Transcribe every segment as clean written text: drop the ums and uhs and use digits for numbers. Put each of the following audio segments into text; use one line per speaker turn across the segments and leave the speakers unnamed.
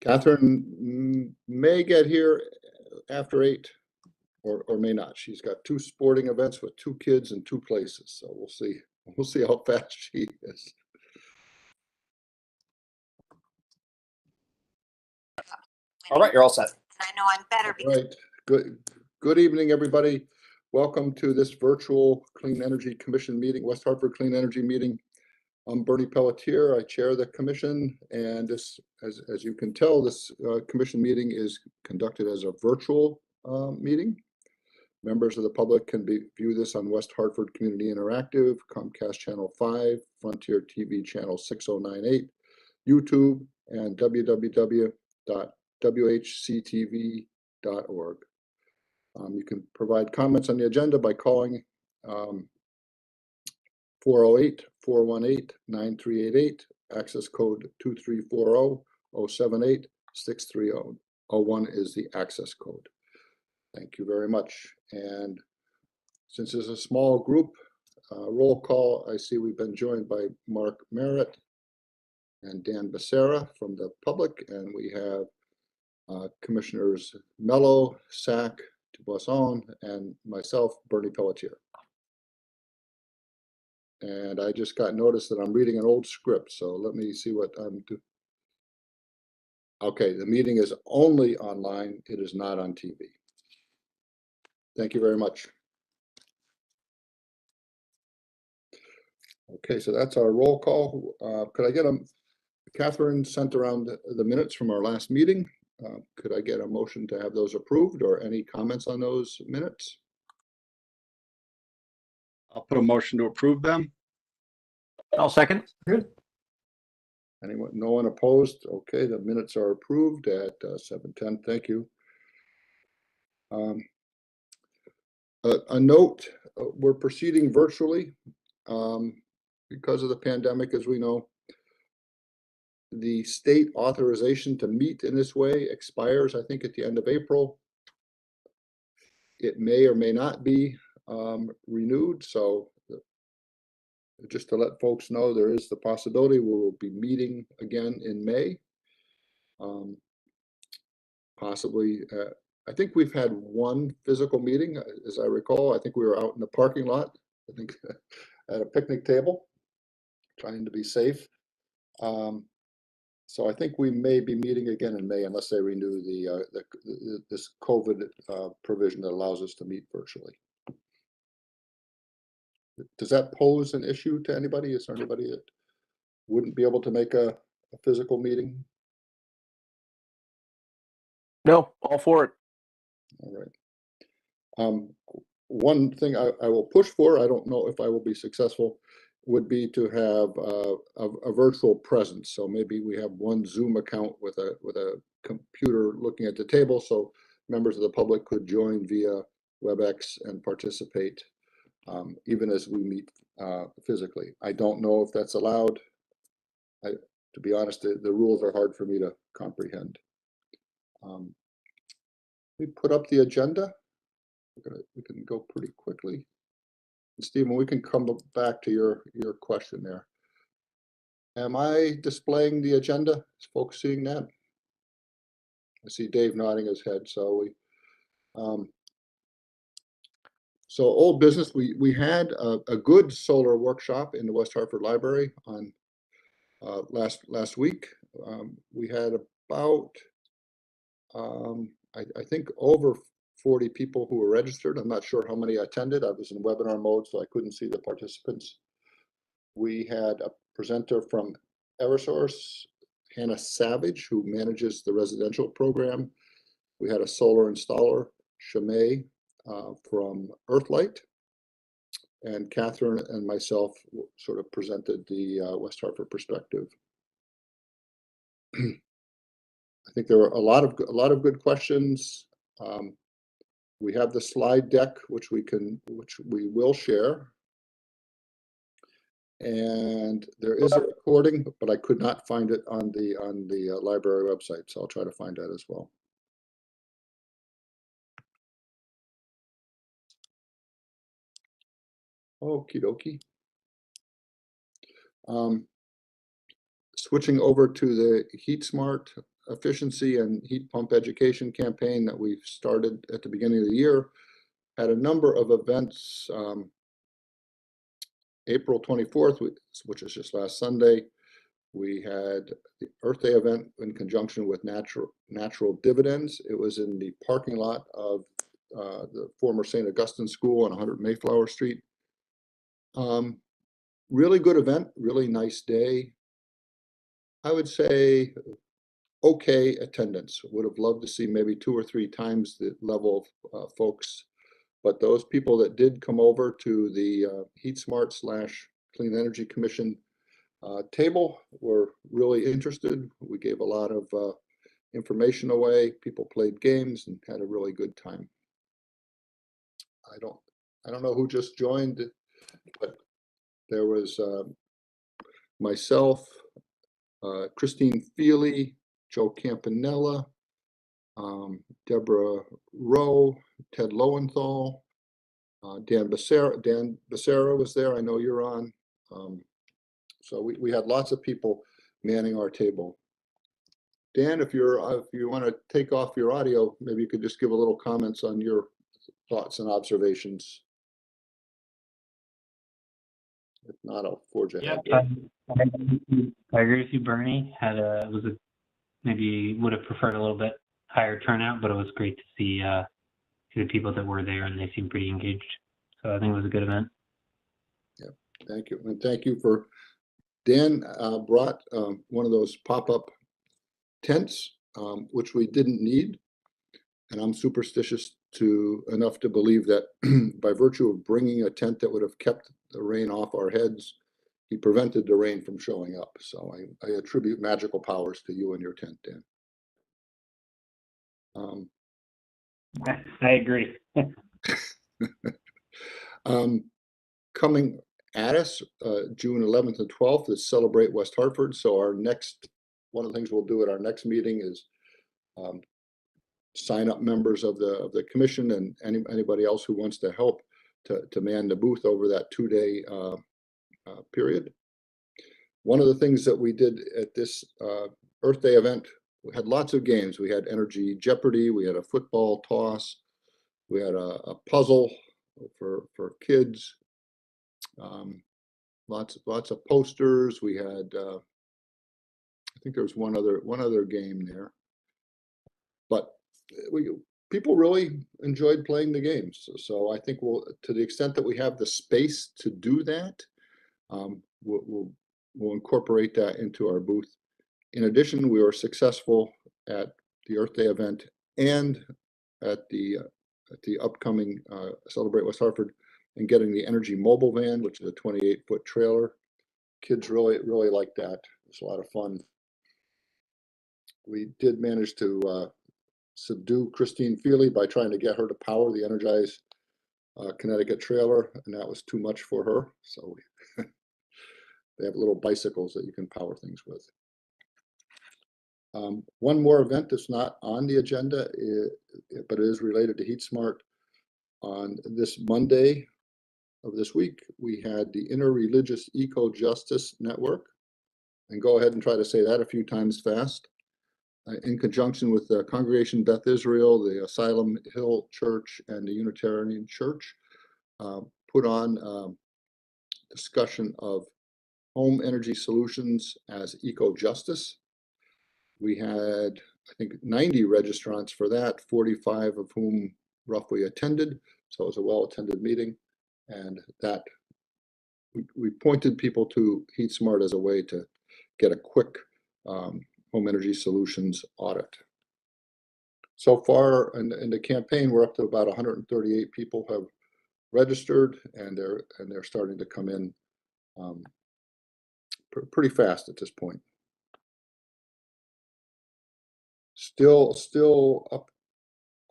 Catherine may get here after 8 or may not. She's got 2 sporting events with 2 kids in 2 places. So we'll see. We'll see how fast she is.
All right, you're all set.
I know I'm better.
All right. Good evening, everybody. Welcome to this virtual Clean Energy Commission meeting, West Hartford Clean Energy meeting. I'm Bernie Pelletier. I chair the commission, and this, as you can tell, this commission meeting is conducted as a virtual meeting. Members of the public can view this on West Hartford Community Interactive, Comcast Channel 5, Frontier TV Channel 6098, YouTube, and www.whctv.org. You can provide comments on the agenda by calling 408-418-9388, access code 2340-078-63001 is the access code. Thank you very much. And since it's a small group, roll call, I see we've been joined by Mark Merritt and Dan Becerra from the public, and we have Commissioners Mello, Sack, Dubuisson, and myself, Bernie Pelletier. And I just got notice that I'm reading an old script, so let me see what I'm doing. Okay, the meeting is only online. It is not on TV. Thank you very much. Okay, so that's our roll call. Could I get Catherine sent around the minutes from our last meeting. Could I get a motion to have those approved or any comments on those minutes?
I'll put a motion to approve them.
I'll second.
Good. Anyone? No one opposed? Okay, the minutes are approved at 7:10. Thank you. A note, we're proceeding virtually because of the pandemic, as we know. The state authorization to meet in this way expires, I think, at the end of April. It may or may not be renewed, so just to let folks know, there is the possibility we will be meeting again in May. Possibly, I think we've had one physical meeting, as I recall. I think we were out in the parking lot, I think at a picnic table, trying to be safe. So I think we may be meeting again in May unless they renew this COVID provision that allows us to meet virtually. Does that pose an issue to anybody? Is there anybody that wouldn't be able to make a physical meeting?
No, all for it.
All right. One thing I will push for, I don't know if I will be successful, would be to have a virtual presence. So maybe we have one Zoom account with a computer looking at the table, so members of the public could join via WebEx and participate even as we meet physically. I don't know if that's allowed. To be honest, the rules are hard for me to comprehend. We put up the agenda. We can go pretty quickly. And Stephen, we can come back to your question there. Am I displaying the agenda? Is folks seeing that? I see Dave nodding his head. So so old business. We had a good solar workshop in the West Hartford Library on last week. We had about I think over 40 people who were registered. I'm not sure how many attended. I was in webinar mode, so I couldn't see the participants. We had a presenter from Eversource, Hannah Savage, who manages the residential program. We had a solar installer, Shamay, from Earthlight. And Catherine and myself sort of presented the West Hartford perspective. I think there were a lot of good questions. We have the slide deck, which we will share, and there is a recording, but I could not find it on the library website, so I'll try to find that as well. Okie dokie. Switching over to the HeatSmart efficiency and heat pump education campaign that we've started at the beginning of the year. Had a number of events. April 24th, which is just last Sunday, we had the Earth Day event in conjunction with Natural Dividends. It was in the parking lot of the former St. Augustine School on 100 Mayflower Street. Really good event, really nice day. I would say okay attendance. Would have loved to see maybe 2 or 3 times the level of folks, but those people that did come over to the HeatSmart / Clean Energy Commission table were really interested. We gave a lot of information away. People played games and had a really good time. I don't know who just joined, but there was myself, Christine Feely, Joe Campanella, Deborah Rowe, Ted Lowenthal, Dan Becerra was there. I know you're on. So we had lots of people manning our table. Dan, if you want to take off your audio, maybe you could just give a little comments on your thoughts and observations. If not, I'll forge ahead.
Yeah, I agree with you, Bernie. Maybe would have preferred a little bit higher turnout, but it was great to see the people that were there, and they seemed pretty engaged. So I think it was a good event.
Yeah, thank you, and thank you for Dan. Brought one of those pop-up tents, which we didn't need, and I'm superstitious enough to believe that by virtue of bringing a tent that would have kept the rain off our heads, he prevented the rain from showing up. So I attribute magical powers to you and your tent, Dan.
I agree.
Coming at us, June 11th and 12th is Celebrate West Hartford. So one of the things we'll do at our next meeting is sign up members of the commission and anybody else who wants to help to man the booth over that 2-day period. One of the things that we did at this Earth Day event, we had lots of games. We had Energy Jeopardy, we had a football toss, we had a puzzle for kids, lots of posters. We had I think there was one other game there, but people really enjoyed playing the games. So I think to the extent that we have the space to do that, we'll incorporate that into our booth. In addition, we were successful at the Earth Day event and at the upcoming Celebrate West Hartford in getting the Energy mobile van, which is a 28-foot trailer. Kids really liked that. It's a lot of fun. We did manage to subdue Christine Feely by trying to get her to power the Energize Connecticut trailer, and that was too much for her. So they have little bicycles that you can power things with. One more event that's not on the agenda, but it is related to HeatSmart. On this Monday of this week, we had the Interreligious Eco-Justice Network, and go ahead and try to say that a few times fast, in conjunction with the Congregation Beth Israel, the Asylum Hill Church, and the Unitarian Church, put on discussion of home energy solutions as eco-justice. We had, I think, 90 registrants for that, 45 of whom roughly attended. So it was a well-attended meeting, and that we pointed people to HeatSmart as a way to get a quick home energy solutions audit. So far in the campaign, we're up to about 138 people have registered, and they're starting to come in pretty fast at this point. Still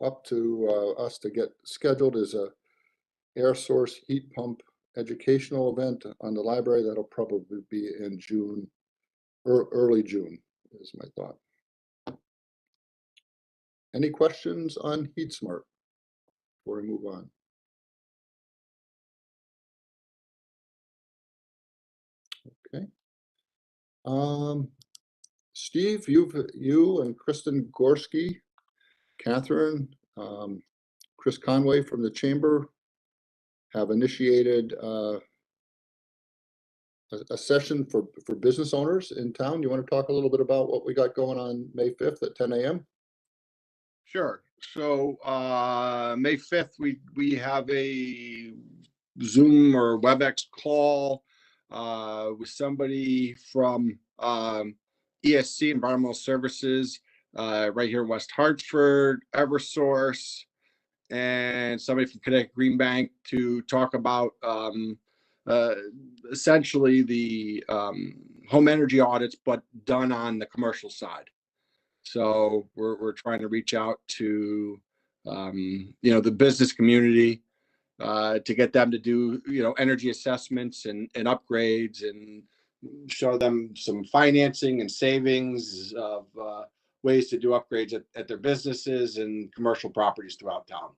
up to us to get scheduled is a air source heat pump educational event on the library. That'll probably be in June, or early June is my thought. Any questions on HeatSmart before we move on? Okay. Steve, you and Kristen Gorski, Catherine, Chris Conway from the Chamber have initiated a session for business owners in town. You want to talk a little bit about what we got going on May 5th at 10 a.m.?
Sure. So May 5th, we have a Zoom or WebEx call with somebody from ESC, Environmental Services, right here in West Hartford, Eversource, and somebody from Connecticut Green Bank to talk about essentially the home energy audits, but done on the commercial side. So we're trying to reach out to the business community to get them to do energy assessments and upgrades, and show them some financing and savings of ways to do upgrades at their businesses and commercial properties throughout town.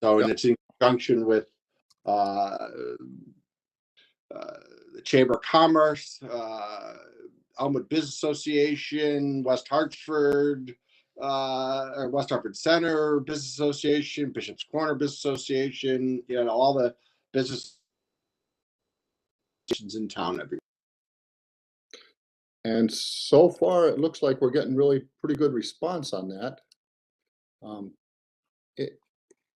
So, and it's in conjunction with the Chamber of Commerce, Elmwood Business Association, West Hartford, or West Hartford Center Business Association, Bishop's Corner Business Association, all the business in town every.
And so far, it looks like we're getting really pretty good response on that.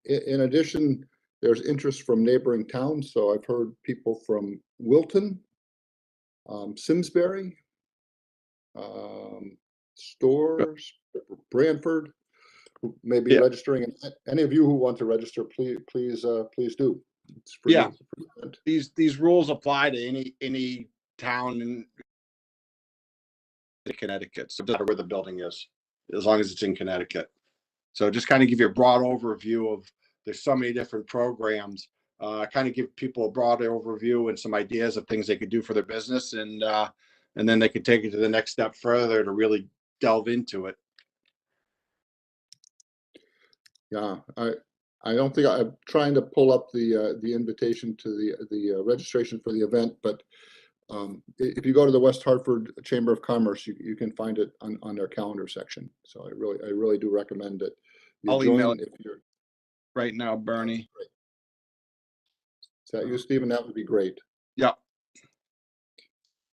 In addition, there's interest from neighboring towns. So I've heard people from Wilton, Simsbury, Stores, Branford, who may be registering. And any of you who want to register, please do. It's free,
Yeah.
it's a free event.
These rules apply to any town in Connecticut. So it doesn't matter where the building is, as long as it's in Connecticut. So just kind of give you a broad overview of, there's so many different programs, kind of give people a broad overview and some ideas of things they could do for their business. And then they could take it to the next step further to really delve into it.
Yeah, I don't think I'm trying to pull up the invitation to the registration for the event, but if you go to the West Hartford Chamber of Commerce, you can find it on their calendar section. So I really do recommend it.
I'll email it
if you're
right now, Bernie.
Is that you, Stephen? That would be great.
Yeah.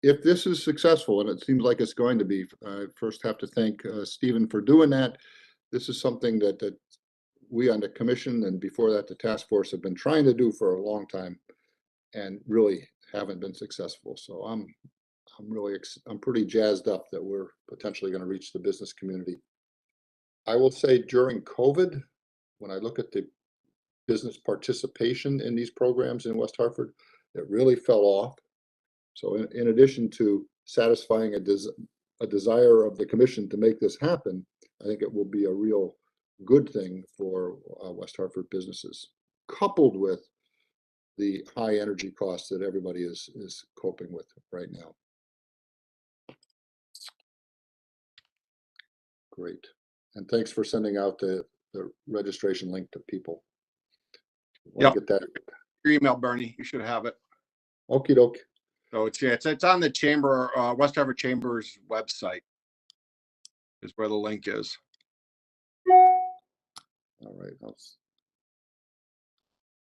If this is successful, and it seems like it's going to be, I first have to thank Stephen for doing that. This is something that we on the commission, and before that the task force, have been trying to do for a long time and really haven't been successful. So I'm pretty jazzed up that we're potentially going to reach the business community. I will say during COVID, when I look at the business participation in these programs in West Hartford, it really fell off. So in addition to satisfying a desire of the commission to make this happen, I think it will be a real good thing for West Hartford businesses, coupled with the high energy costs that everybody is coping with right now. Great. And thanks for sending out the registration link to people.
Yeah.
Get that.
Your email, Bernie. You should have it.
Okie doke.
So it's on the Chamber, West Hartford Chamber's website is where the link is.
All right.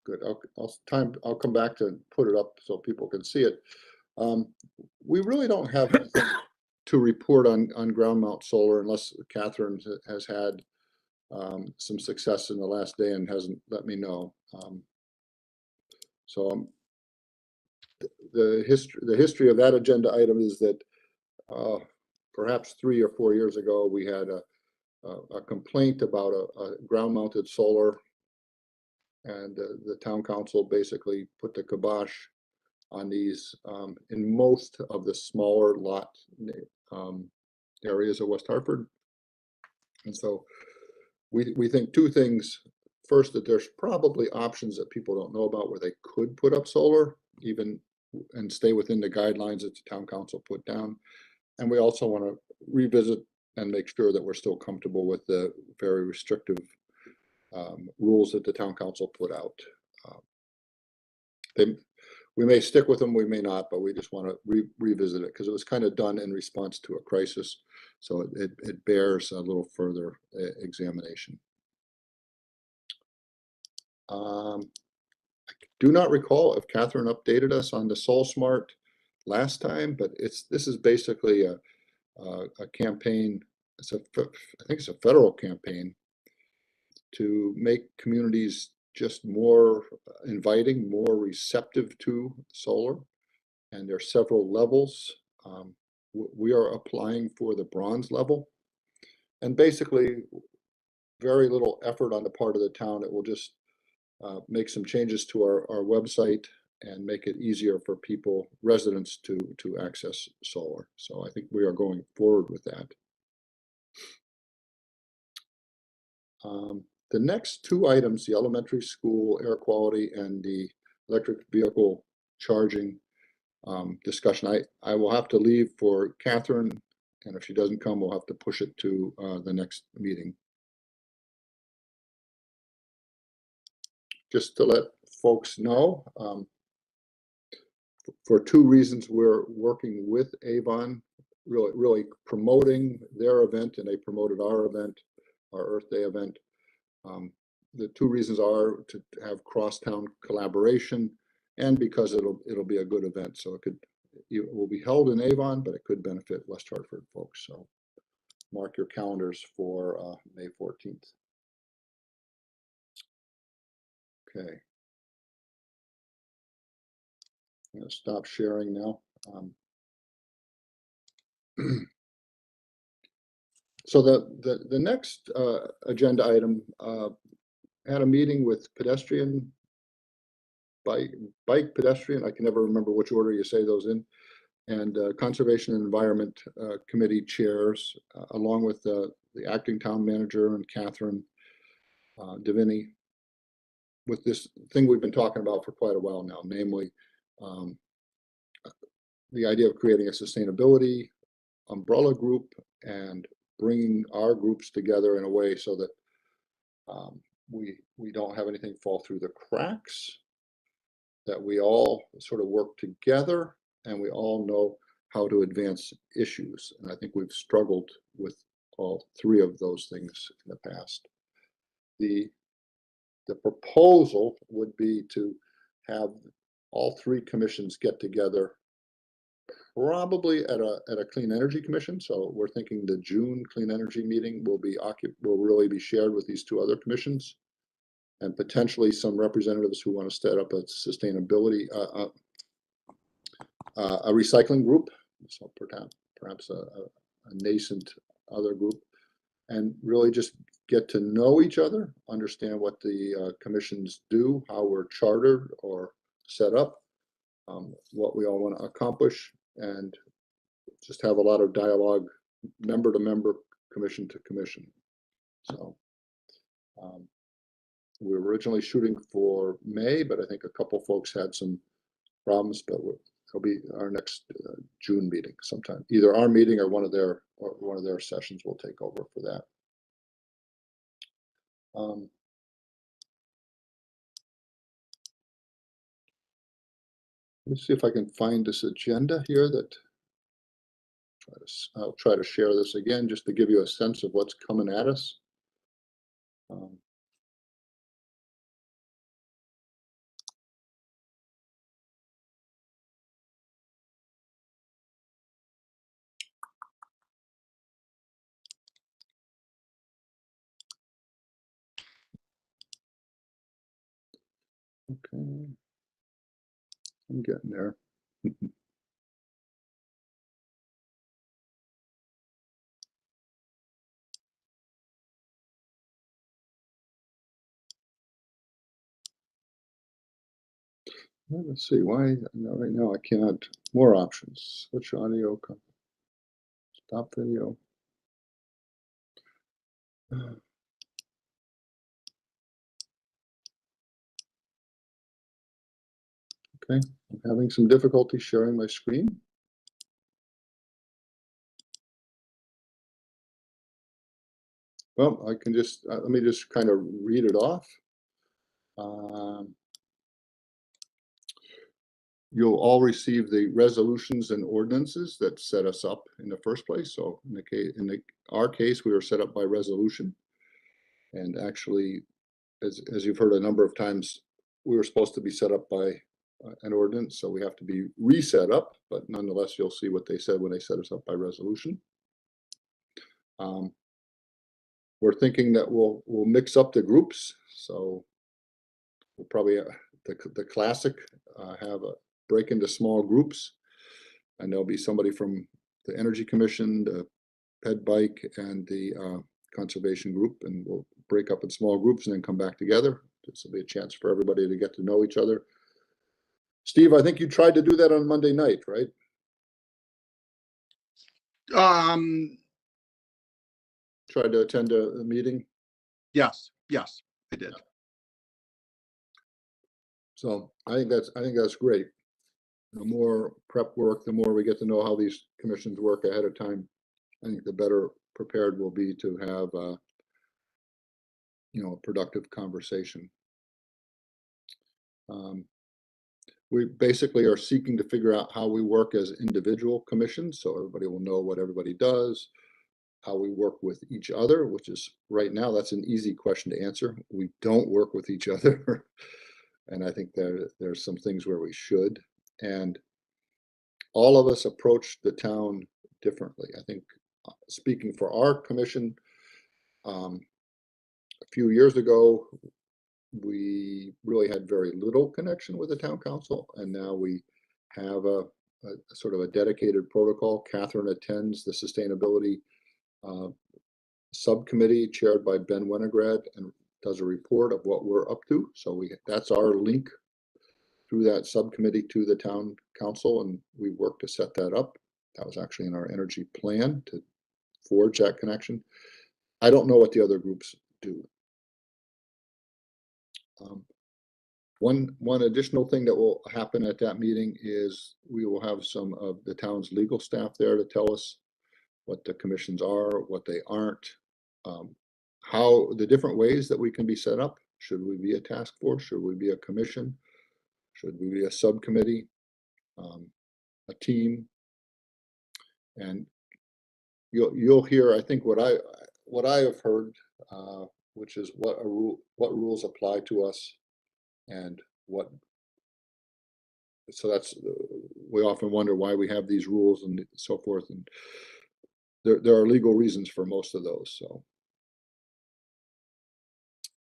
Good. I'll come back to put it up so people can see it. We really don't have anything to report on ground mount solar, unless Catherine has had some success in the last day and hasn't let me know. The history of that agenda item is that perhaps 3 or 4 years ago we had a complaint about a ground mounted solar, and the town council basically put the kibosh on these in most of the smaller lot areas of West Hartford. And so we think two things. First, that there's probably options that people don't know about where they could put up solar, even and stay within the guidelines that the town council put down. And we also want to revisit and make sure that we're still comfortable with the very restrictive rules that the town council put out. we may stick with them, we may not, but we just want to revisit it because it was kind of done in response to a crisis. So it bears a little further examination. I do not recall if Catherine updated us on the SolSmart last time, but this is basically a campaign. I think it's a federal campaign to make communities just more inviting, more receptive to solar. And there are several levels. We are applying for the bronze level. And basically, very little effort on the part of the town. It will just make some changes to our website and make it easier for people, residents, to access solar. So I think we are going forward with that. The next two items, the elementary school air quality and the electric vehicle charging discussion, I will have to leave for Catherine, and if she doesn't come, we'll have to push it to the next meeting. Just to let folks know, for two reasons, we're working with Avon, really promoting their event, and they promoted our event, our Earth Day event. The two reasons are to have crosstown collaboration, and because it'll be a good event. So it will be held in Avon, but it could benefit West Hartford folks. So mark your calendars for May 14th. Okay. I'm going to stop sharing now. So the next agenda item, had a meeting with pedestrian, bike pedestrian, I can never remember which order you say those in, and Conservation and Environment Committee chairs, along with the acting town manager and Catherine Deviney, with this thing we've been talking about for quite a while now, namely the idea of creating a sustainability umbrella group and bringing our groups together in a way so that we don't have anything fall through the cracks, that we all sort of work together and we all know how to advance issues. And I think we've struggled with all three of those things in the past. The proposal would be to have all three commissions get together, probably at a clean energy commission. So we're thinking the June clean energy meeting will really be shared with these two other commissions, and potentially some representatives who want to set up a sustainability, a recycling group, so perhaps a nascent other group, and really just get to know each other, understand what the commissions do, how we're chartered or set up, what we all want to accomplish, and just have a lot of dialogue, member to member, commission to commission. So we were originally shooting for May, but I think a couple folks had some problems, but it'll be our next June meeting sometime. Either our meeting or one of their sessions will take over for that. Let's see if I can find this agenda here that I'll try to share this again just to give you a sense of what's coming at us. Okay, I'm getting there. Let's see why right now I cannot. More options. Switch audio. Stop video. Okay, I'm having some difficulty sharing my screen. Well, I can just let me just kind of read it off. you'll all receive the resolutions and ordinances that set us up in the first place. So in the case, our case, we were set up by resolution. And actually, as you've heard a number of times, we were supposed to be set up by an ordinance, so we have to be reset up, but nonetheless, you'll see what they said when they set us up by resolution. We're thinking that we'll mix up the groups, so we'll probably the classic have a break into small groups, and there'll be somebody from the Energy Commission, the Ped Bike, and the Conservation group, and we'll break up in small groups and then come back together. This will be a chance for everybody to get to know each other. Steve, I think you tried to do that on Monday night, right? Tried to attend a meeting.
Yes, I did.
So I think that's great. The more prep work, the more we get to know how these commissions work ahead of time. I think the better prepared we'll be to have a productive conversation. We basically are seeking to figure out how we work as individual commissions, so everybody will know what everybody does, how we work with each other, which is right now, that's an easy question to answer. We don't work with each other. And I think there's some things where we should. And all of us approach the town differently. I think speaking for our commission, a few years ago, we really had very little connection with the town council, and now we have a sort of a dedicated protocol. Catherine attends the sustainability subcommittee chaired by Ben Winograd and does a report of what we're up to. So that's our link through that subcommittee to the town council, and we work to set that up. That was actually in our energy plan to forge that connection. I don't know what the other groups do. One additional thing that will happen at that meeting is we will have some of the town's legal staff there to tell us what the commissions are, what they aren't, how the different ways that we can be set up. Should we be a task force? Should we be a commission? Should we be a subcommittee, a team? And you'll hear, I think, what I have heard, which is what rules apply to us, and what. So that's, we often wonder why we have these rules and so forth, and there are legal reasons for most of those.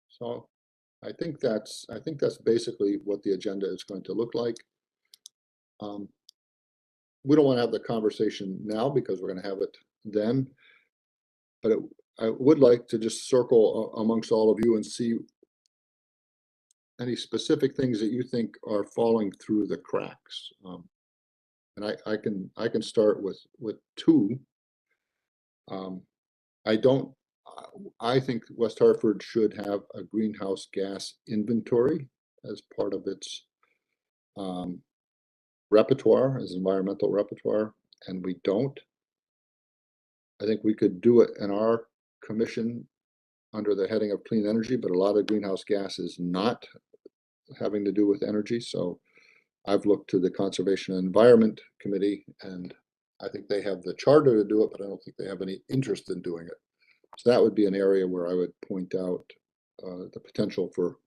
So I think that's basically what the agenda is going to look like. We don't want to have the conversation now because we're going to have it then, but I would like to just circle amongst all of you and see any specific things that you think are falling through the cracks. And I can start with two. I think West Hartford should have a greenhouse gas inventory as part of its repertoire, as environmental repertoire, and we don't. I think we could do it in our commission under the heading of clean energy, but a lot of greenhouse gas is not having to do with energy. So I've looked to the Conservation and Environment Committee, and I think they have the charter to do it, but I don't think they have any interest in doing it. So that would be an area where I would point out the potential for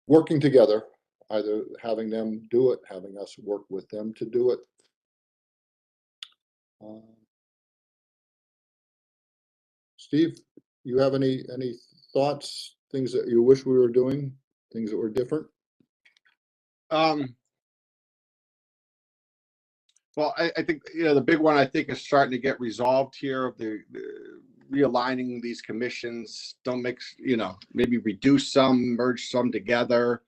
working together, either having them do it, having us work with them to do it. Steve, you have any thoughts, things that you wish we were doing, things that were different?
Well, I think, the big one I think is starting to get resolved here of the realigning these commissions. Don't mix, maybe reduce some, merge some together,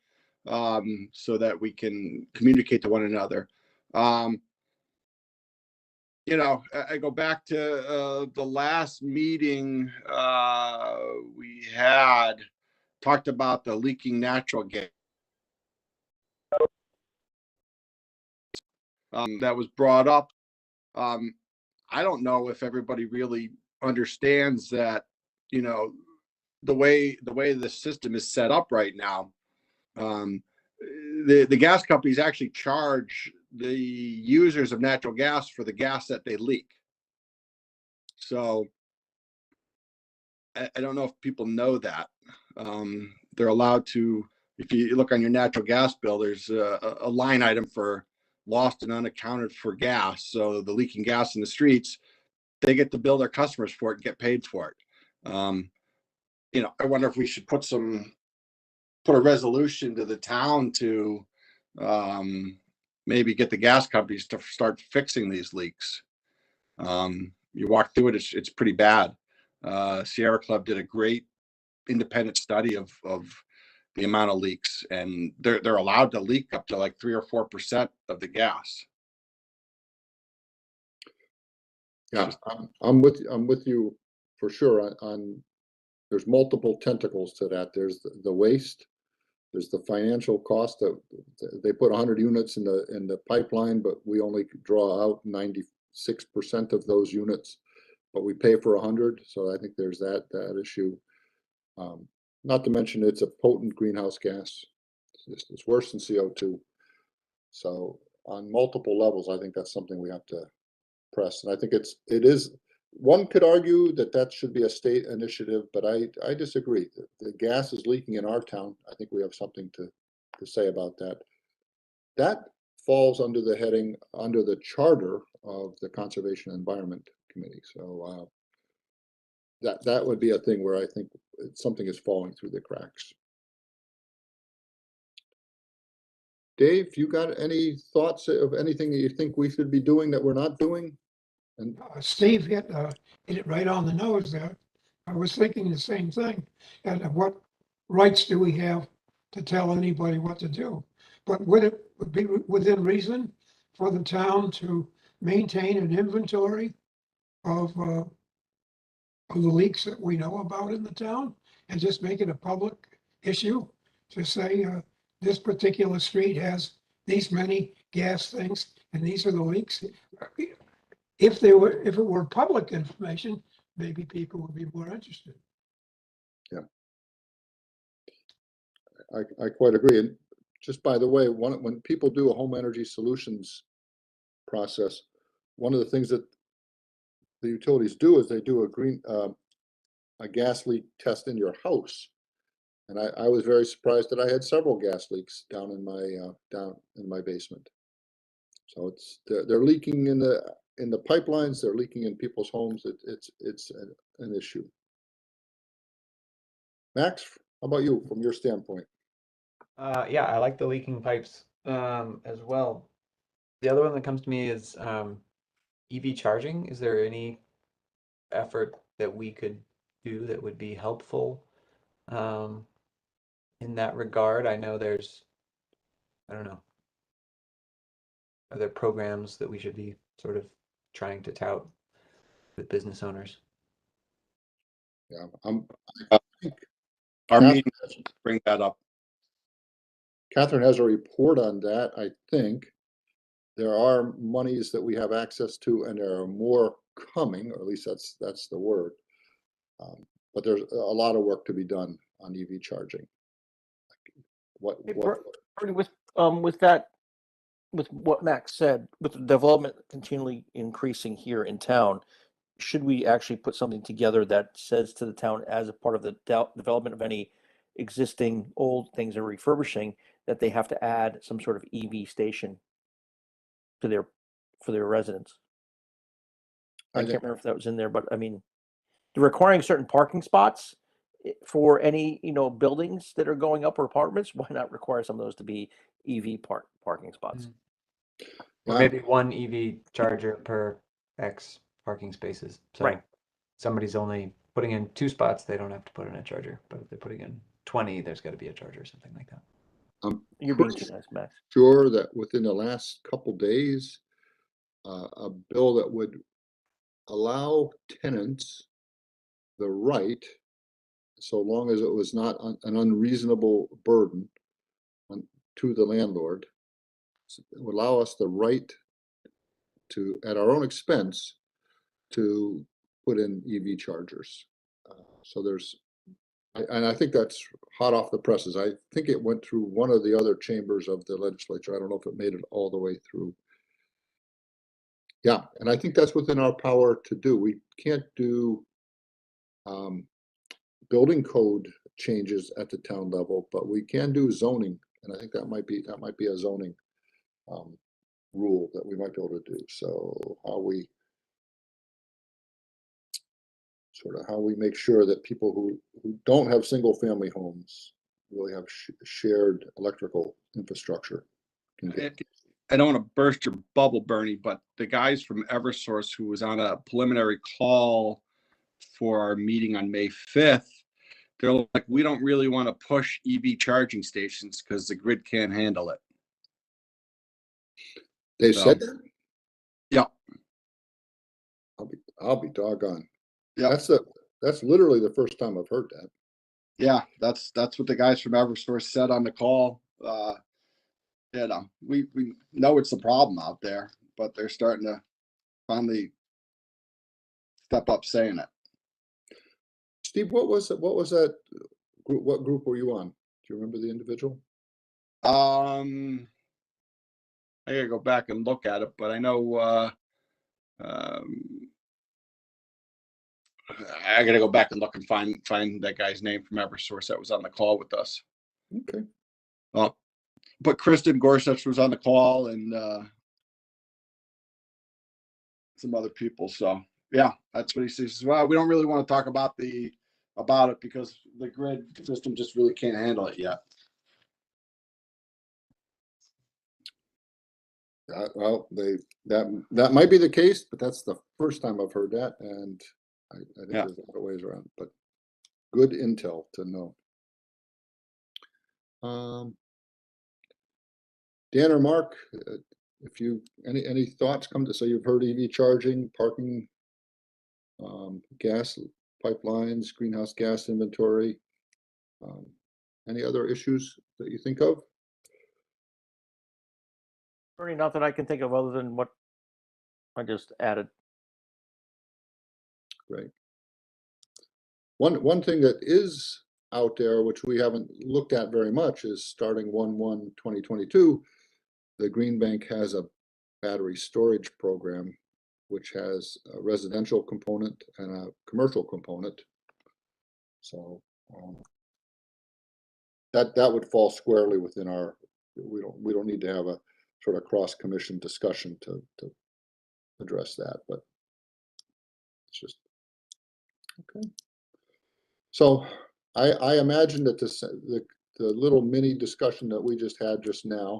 so that we can communicate to one another. I go back to the last meeting we had, talked about the leaking natural gas. That was brought up. I don't know if everybody really understands that, the way the system is set up right now, the gas companies actually charge the users of natural gas for the gas that they leak. So I don't know if people know that. They're allowed to, if you look on your natural gas bill, there's a line item for lost and unaccounted for gas. So the leaking gas in the streets, they get to bill their customers for it and get paid for it. You know, I wonder if we should put a resolution to the town to maybe get the gas companies to start fixing these leaks. You walk through it, it's pretty bad. Sierra Club did a great independent study of the amount of leaks, and they're allowed to leak up to like 3 or 4% of the gas.
Yeah, I'm with you for sure on there's multiple tentacles to that. There's the waste, there's the financial cost that they put 100 units in the pipeline, but we only draw out 96% of those units, but we pay for 100. So I think there's that issue. Not to mention it's a potent greenhouse gas. It's worse than CO2. So on multiple levels, I think that's something we have to press. And I think it is. One could argue that should be a state initiative, but I disagree. The gas is leaking in our town. I think we have something to say about that. That falls under the heading, under the charter of the Conservation and Environment Committee. So that would be a thing where I think something is falling through the cracks. Dave, you got any thoughts of anything that you think we should be doing that we're not doing? And
Steve hit it right on the nose there. I was thinking the same thing. And what rights do we have to tell anybody what to do? But would it be within reason for the town to maintain an inventory of the leaks that we know about in the town and just make it a public issue to say this particular street has these many gas things and these are the leaks? If it were public information, maybe people would be more interested.
Yeah, I quite agree. And just by the way, when people do a home energy solutions process, one of the things that the utilities do is they do a gas leak test in your house. And I was very surprised that I had several gas leaks down in my basement. So they're leaking in the pipelines, they're leaking in people's homes. It's an issue. Max, how about you from your standpoint?
Yeah, I like the leaking pipes as well. The other one that comes to me is EV charging. Is there any effort that we could do that would be helpful in that regard? I know I don't know. Are there programs that we should be sort of trying to tout with business owners?
Yeah,
Our
Catherine
meeting bring that up.
Catherine has a report on that. I think there are monies that we have access to, and there are more coming, or at least that's the word. But there's a lot of work to be done on EV charging.
With what Max said, with the development continually increasing here in town, should we actually put something together that says to the town, as a part of the development of any existing old things they're refurbishing, that they have to add some sort of EV station for their residents? I can't remember if that was in there, but I mean, they're requiring certain parking spots for any buildings that are going up or apartments. Why not require some of those to be EV parking spots?
Or maybe one EV charger per X parking spaces. So
Right.
Somebody's only putting in 2 spots, they don't have to put in a charger. But if they're putting in 20, there's got to be a charger or something like that.
You're being too nice, Max.
Sure that within the last couple days, a bill that would allow tenants the right, so long as it was not an unreasonable burden to the landlord, it would allow us the right to, at our own expense, to put in EV chargers. So there's And I think that's hot off the presses. I think it went through one of the other chambers of the legislature. I don't know if it made it all the way through. Yeah, and I think that's within our power to do. We can't do building code changes at the town level, but we can do zoning, and I think that might be a zoning rule that we might be able to do. So how we make sure that people who don't have single family homes really have shared electrical infrastructure can get.
I don't want to burst your bubble, Bernie, but the guys from Eversource who was on a preliminary call for our meeting on May 5th, they're like, we don't really want to push EV charging stations because the grid can't handle it.
They said that?
Yeah.
I'll be doggone.
Yeah.
That's literally the first time I've heard that.
Yeah, that's what the guys from Eversource said on the call. You know, we know it's a problem out there, but they're starting to finally step up saying it.
Steve, what was that group? What group were you on? Do you remember the individual?
I gotta go back and look at it, but I know I gotta go back and look and find that guy's name from Eversource that was on the call with us.
Okay.
Well, but Kristen Gorsuch was on the call and some other people. So yeah, that's what he says. Well, we don't really want to talk about it because the grid system just really can't handle it yet.
Well, that might be the case, but that's the first time I've heard that, and I think there's a lot of ways around. But good intel to know. Dan or Mark, if you any thoughts come to say you've heard EV charging, parking, gas pipelines, greenhouse gas inventory, any other issues that you think of?
Bernie, not that I can think of other than what I just added.
Great. One thing that is out there, which we haven't looked at very much, is starting 1/1/2022, the Green Bank has a battery storage program, which has a residential component and a commercial component. So that would fall squarely within our. We don't need to have a sort of cross commission discussion to address that, but it's just okay. So I imagine that the little mini discussion that we just had just now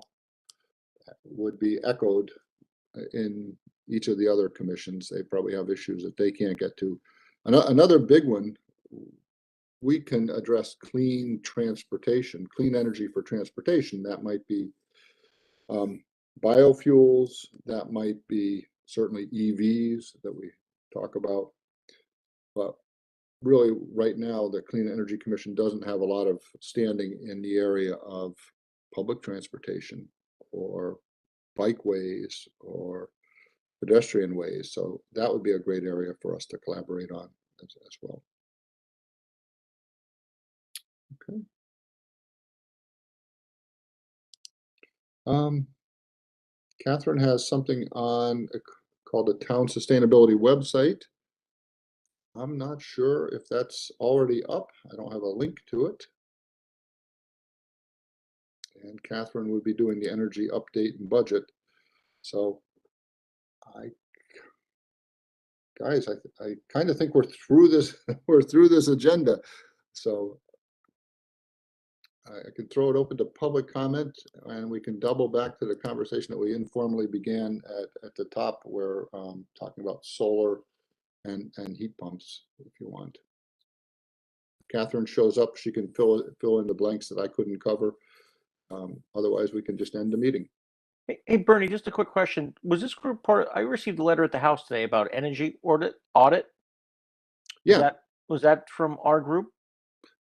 would be echoed in each of the other commissions. They probably have issues that they can't get to. Another big one, we can address clean transportation, clean energy for transportation. That might be biofuels, that might be certainly EVs that we talk about. But really, right now, the Clean Energy Commission doesn't have a lot of standing in the area of public transportation or bikeways or pedestrian ways. So that would be a great area for us to collaborate on as well. Okay. Catherine has something on called the Town Sustainability website. I'm not sure if that's already up. I don't have a link to it. And Catherine would be doing the energy update and budget. So guys, I kind of think we're through this. We're through this agenda. So I can throw it open to public comment, and we can double back to the conversation that we informally began at the top, where talking about solar and heat pumps, if you want. If Catherine shows up, she can fill in the blanks that I couldn't cover. Otherwise, we can just end the meeting.
Hey, Bernie, just a quick question. Was this group part I received a letter at the house today about energy audit?
Yeah.
Was that from our group?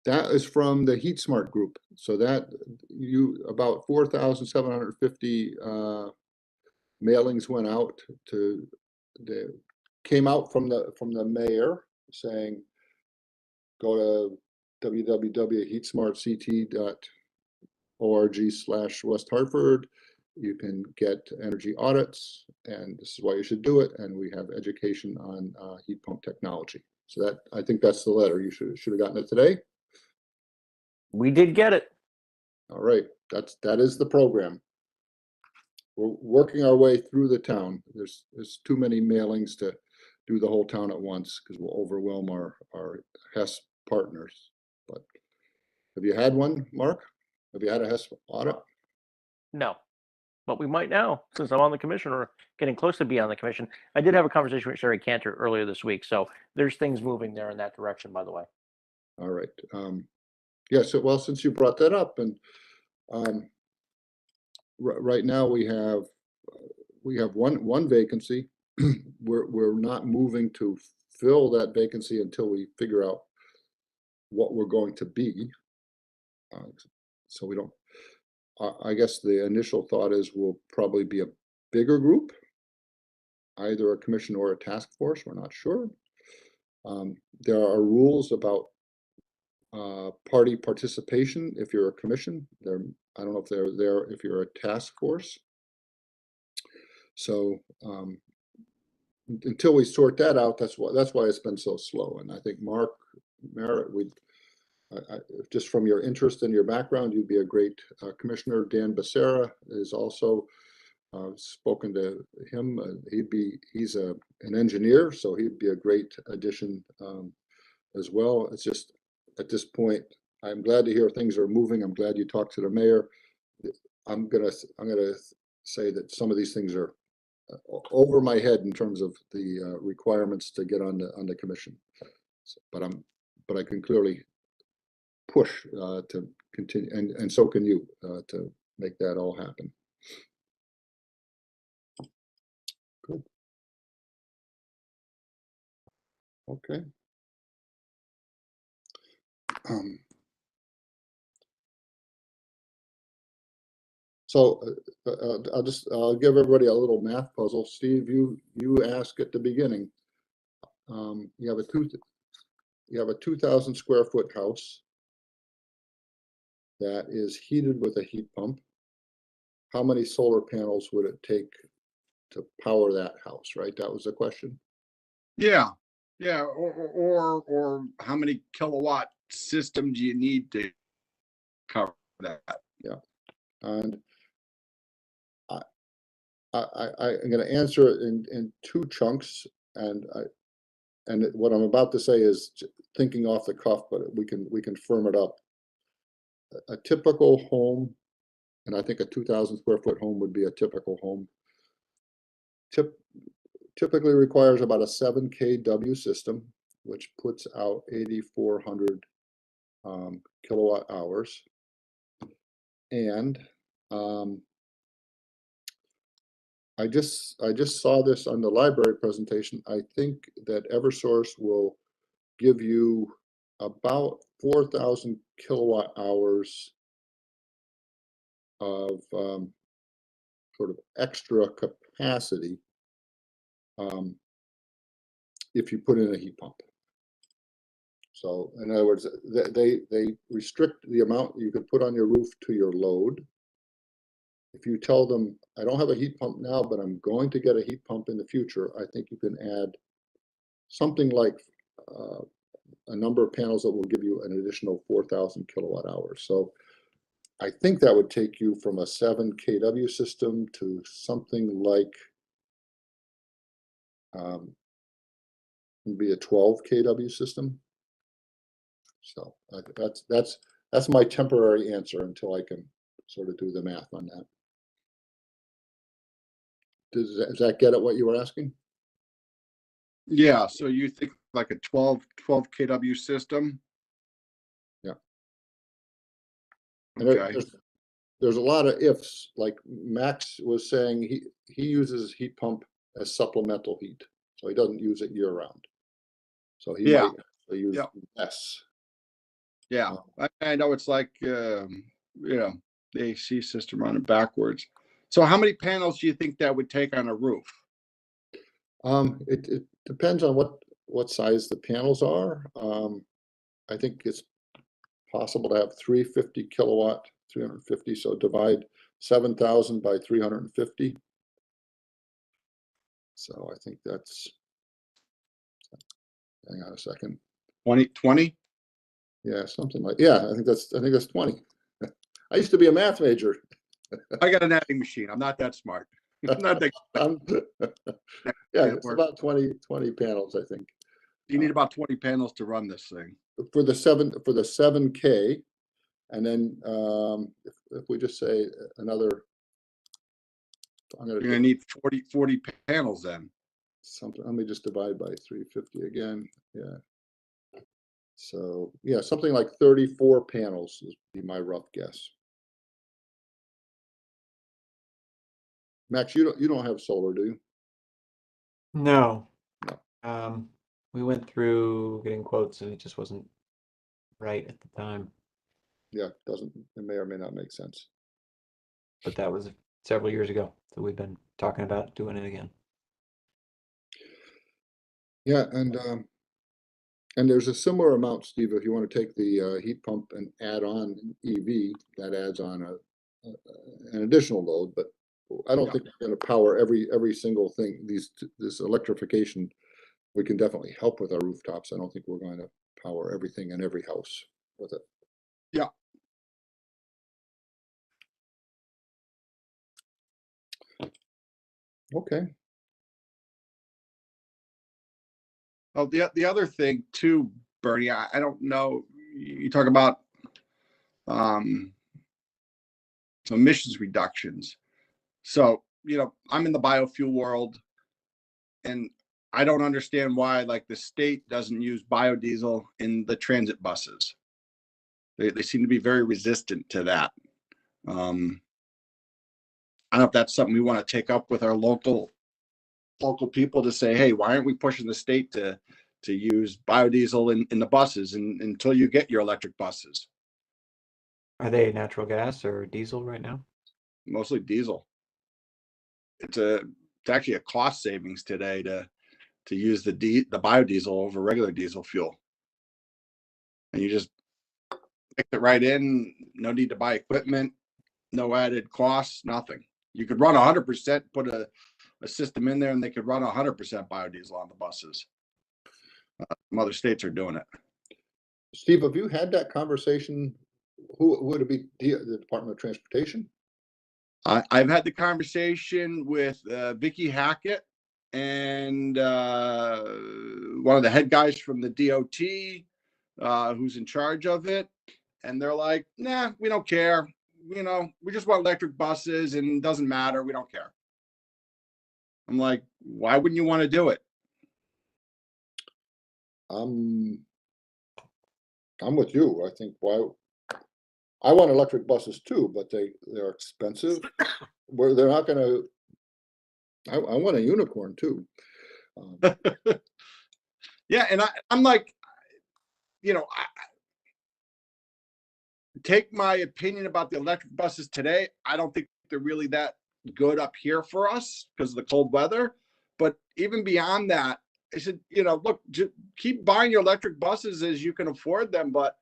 That is from the HeatSmart group. So that about 4,750 mailings went out came out from the mayor saying, go to www.heatsmartct.org/West Hartford. You can get energy audits, and this is why you should do it. And we have education on heat pump technology. So that, I think that's the letter. You should have gotten it today.
We did get it.
All right, that is the program. We're working our way through the town. There's too many mailings to do the whole town at once because we'll overwhelm our HES partners. But have you had one, Mark? Have you had a HES audit?
No, but we might now since I'm on the commission or getting close to be on the commission. I did have a conversation with Sherry Cantor earlier this week, so there's things moving there in that direction, by the way.
All right. Yeah, so well, since you brought that up, and right now we have one vacancy. We're not moving to fill that vacancy until we figure out what we're going to be. So we don't. I guess the initial thought is we'll probably be a bigger group, either a commission or a task force. We're not sure. There are rules about party participation if you're a commission. I don't know if they're there if you're a task force. So until we sort that out, that's why it's been so slow. And I think Mark Merritt, just from your interest and your background, you'd be a great commissioner. Dan Becerra is also spoken to him. He's an engineer, so he'd be a great addition as well. It's just at this point, I'm glad to hear things are moving. I'm glad you talked to the mayor. I'm gonna say that some of these things are over my head in terms of the requirements to get on the commission. So, but I can clearly push to continue, and so can you, to make that all happen. Good. Okay. So I'll give everybody a little math puzzle. Steve, you asked at the beginning. You have a 2,000 square foot house that is heated with a heat pump. How many solar panels would it take to power that house? Right, that was the question.
Yeah, yeah, or how many kilowatt system do you need to cover that?
Yeah, and I'm going to answer it in two chunks, and what I'm about to say is thinking off the cuff, but we can firm it up. A typical home, and I think a 2,000 square foot home would be a typical home. Typically requires about a 7 kW system, which puts out 8,400 kilowatt hours, and I just saw this on the library presentation. I think that EverSource will give you about 4,000 kilowatt hours of sort of extra capacity if you put in a heat pump. So in other words, they restrict the amount you can put on your roof to your load. If you tell them, I don't have a heat pump now, but I'm going to get a heat pump in the future, I think you can add something like a number of panels that will give you an additional 4,000 kilowatt hours. So I think that would take you from a 7 kW system to something like be a 12 kW system. So that's my temporary answer until I can sort of do the math on that. Does that get at what you were asking?
Yeah, so you think like a 12 kW system?
Yeah.
Okay.
There's a lot of ifs. Like Max was saying, he uses heat pump as supplemental heat, so he doesn't use it year round. So he might use less.
Yeah, I know it's like you know, the AC system running backwards. So how many panels do you think that would take on a roof?
It depends on what size the panels are. I think it's possible to have 350 kilowatt, 350, so divide 7,000 by 350. So I think that's, hang on a second.
20.
Yeah, something like, yeah, I think that's 20. I used to be a math major.
I got an adding machine. I'm not that smart. Not that.
Yeah, it's about 20 panels, I think.
You need about 20 panels to run this thing.
For the 7K, and then if we just say another,
You're gonna need 40 panels then.
something. Let me just divide by 350 again. Yeah. So yeah, something like 34 panels would be my rough guess. Max, you don't have solar, do you?
No.
No.
We went through getting quotes and it just wasn't right at the time.
Yeah, it may or may not make sense.
But that was several years ago. So we've been talking about doing it again.
Yeah, and there's a similar amount, Steve, if you want to take the heat pump and add on EV, that adds on an additional load, but I don't think we're going to power every single thing. This electrification, we can definitely help with our rooftops. I don't think we're going to power everything in every house with it.
Yeah.
Okay.
Oh, the other thing too, Bernie, I don't know. You talk about emissions reductions. So, I'm in the biofuel world, and I don't understand why, like, the state doesn't use biodiesel in the transit buses. They seem to be very resistant to that. I don't know if that's something we want to take up with our local people to say, hey, why aren't we pushing the state to use biodiesel in the buses until you get your electric buses?
Are they natural gas or diesel right now?
Mostly diesel. It's actually a cost savings today to use the biodiesel over regular diesel fuel. And you just mix it right in, no need to buy equipment, no added costs, nothing. You could run 100%, put a system in there, and they could run 100% biodiesel on the buses. Some other states are doing it.
Steve, have you had that conversation? Who would it be? The Department of Transportation?
I've had the conversation with Vicky Hackett and one of the head guys from the DOT who's in charge of it. And they're like, nah, we don't care. We just want electric buses and it doesn't matter. We don't care. I'm like, why wouldn't you want to do it?
I'm with you. I think I want electric buses too, but they're expensive. Where they're not going to. I want a unicorn too.
Yeah, and I'm like, take my opinion about the electric buses today. I don't think they're really that good up here for us because of the cold weather. But even beyond that, I said, look, keep buying your electric buses as you can afford them. But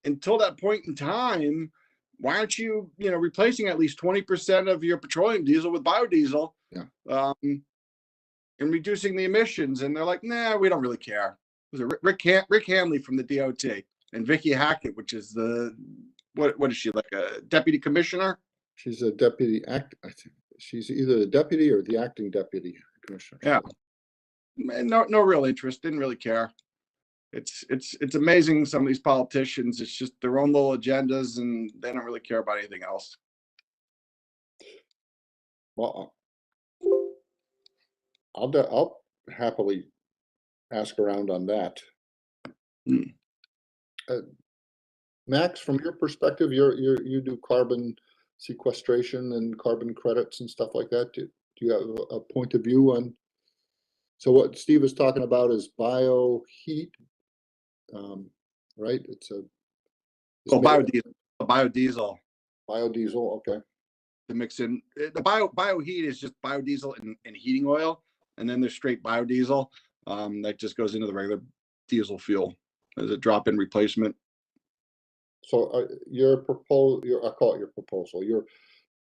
until that point in time, why aren't you, replacing at least 20% of your petroleum diesel with biodiesel?
Yeah.
And reducing the emissions? And they're like, nah, we don't really care. It was Rick Hamley from the DOT and Vicky Hackett, which is what is she, like a deputy commissioner?
She's a deputy I think she's either the deputy or the acting deputy commissioner.
Yeah. No real interest. Didn't really care. It's amazing. Some of these politicians, it's just their own little agendas, and they don't really care about anything else.
Well, I'll happily ask around on that. Max, from your perspective, you do carbon sequestration and carbon credits and stuff like that. Do you have a point of view on? So what Steve is talking about is bioheat, right? It's
Biodiesel.
Biodiesel, okay.
To mix in the bioheat is just biodiesel and heating oil, and then there's straight biodiesel that just goes into the regular diesel fuel as a drop-in replacement.
So I call it your proposal,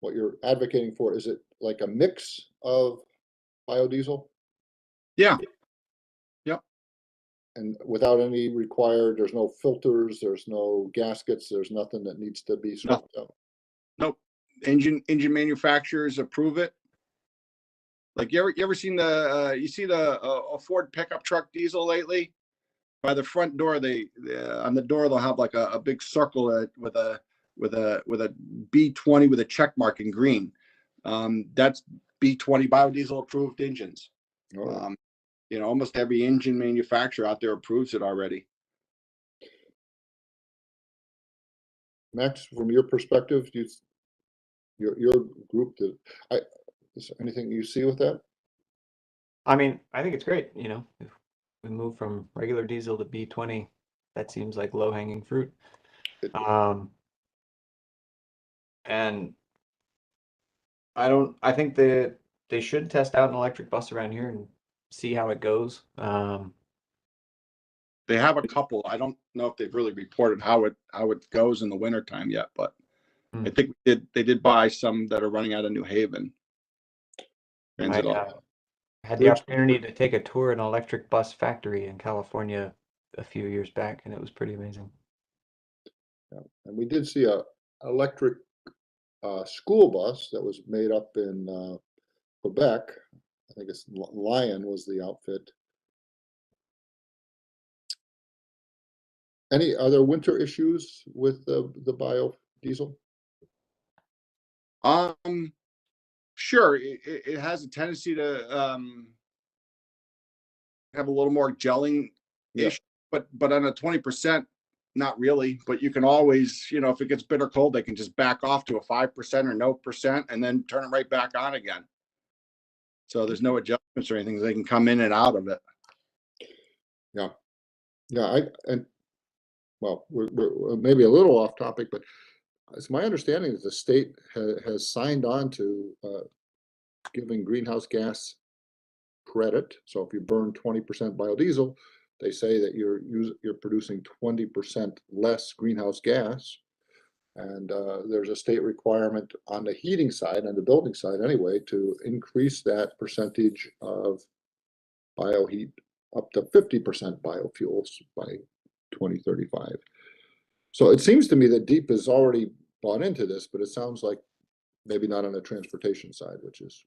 what you're advocating for, is it like a mix of biodiesel?
Yeah. Yep.
And without any required, there's no filters, there's no gaskets, there's nothing that needs to be swapped out?
Nope. Engine manufacturers approve it. Like you ever seen you see the a Ford pickup truck diesel lately? By the front door, on the door they'll have like a big circle with a B20 with a check mark in green. That's B20 biodiesel approved engines.
Oh,
Almost every engine manufacturer out there approves it already.
Max, from your perspective, your group, is there anything you see with that?
I mean, I think it's great, you know, if we move from regular diesel to B20, that seems like low hanging fruit. And I think that they should test out an electric bus around here and see how it goes.
They have a couple. I don't know if they've really reported how it goes in the wintertime yet, but I think they did buy some that are running out of New Haven.
I had the opportunity to take a tour in an electric bus factory in California a few years back, and it was pretty amazing.
Yeah. And we did see a electric school bus that was made up in Quebec. I think it's Lion was the outfit. Any other winter issues with the biodiesel?
Sure. It has a tendency to have a little more gelling issue, but on a 20%, not really. But you can always, if it gets bitter cold, they can just back off to a 5% or no percent and then turn it right back on again. So there's no adjustments or anything. They can come in and out of it.
Yeah. Well, we're maybe a little off topic, but it's my understanding that the state has signed on to giving greenhouse gas credit. So if you burn 20% biodiesel, they say that you're producing 20% less greenhouse gas. And there's a state requirement on the heating side and the building side anyway to increase that percentage of bioheat up to 50% biofuels by 2035. So it seems to me that DEEP has already bought into this, but it sounds like maybe not on the transportation side, which is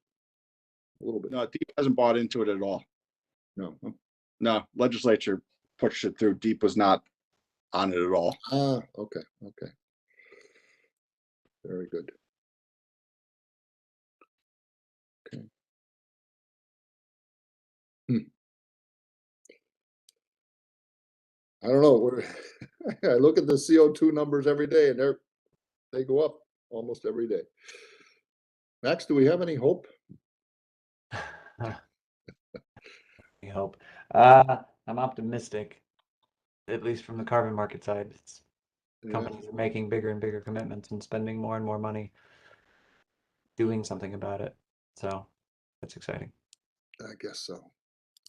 a little bit.
No, DEEP hasn't bought into it at all. No, legislature pushed it through. DEEP was not on it at all.
Okay. Very good. Okay. I don't know. I look at the CO2 numbers every day, and they go up almost every day. Max, do we have any hope?
We hope. I'm optimistic, at least from the carbon market side. Companies are making bigger and bigger commitments and spending more and more money doing something about it. So that's exciting.
I guess so.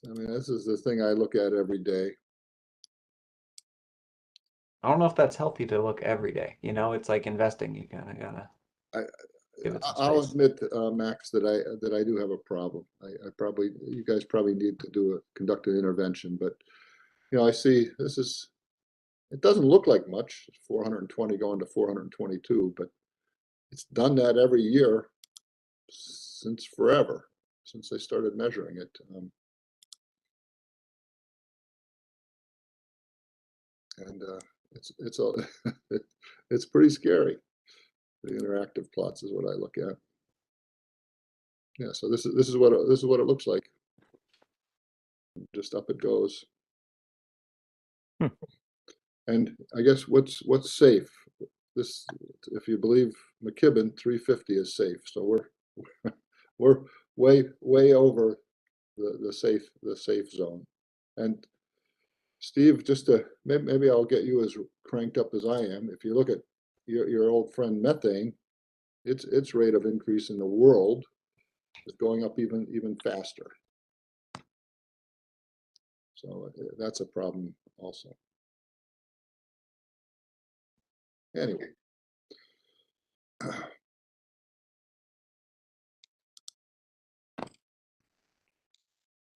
I mean, this is the thing I look at every day.
I don't know if that's healthy to look every day. It's like investing. You kind of gotta give it some
I'll
space.
admit, Max, that I do have a problem. You guys probably need to conduct an intervention, but I see it doesn't look like much. It's 420 going to 422, but it's done that every year since forever, since they started measuring it. And it's pretty scary. The interactive plots is what I look at. Yeah, so this is what it looks like. Just up it goes. And I guess what's safe? This, if you believe McKibben, 350 is safe. So we're way over the safe zone. And Steve, just to maybe I'll get you as cranked up as I am. If you look at your old friend methane, its rate of increase in the world is going up even faster. So that's a problem also. Anyway.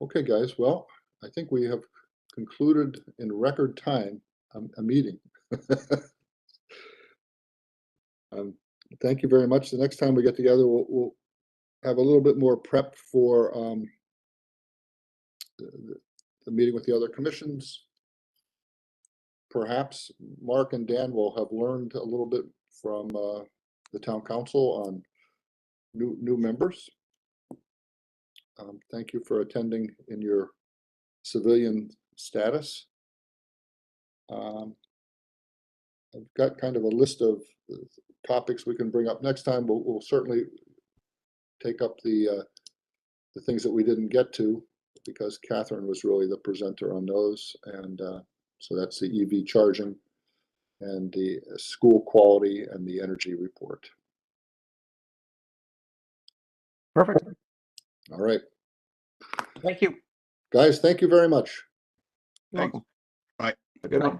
Okay, guys, well, I think we have concluded in record time a meeting. Thank you very much. The next time we get together, we'll have a little bit more prep for the meeting with the other commissions. Perhaps Mark and Dan will have learned a little bit from the town council on new members. Thank you for attending in your civilian status. I've got kind of a list of topics we can bring up next time. We'll certainly take up the things that we didn't get to, because Catherine was really the presenter on those. And so that's the EV charging and the school quality and the energy report.
Perfect.
All right,
Thank you.
guys, thank you very much.
You're welcome.
Bye.
A good one.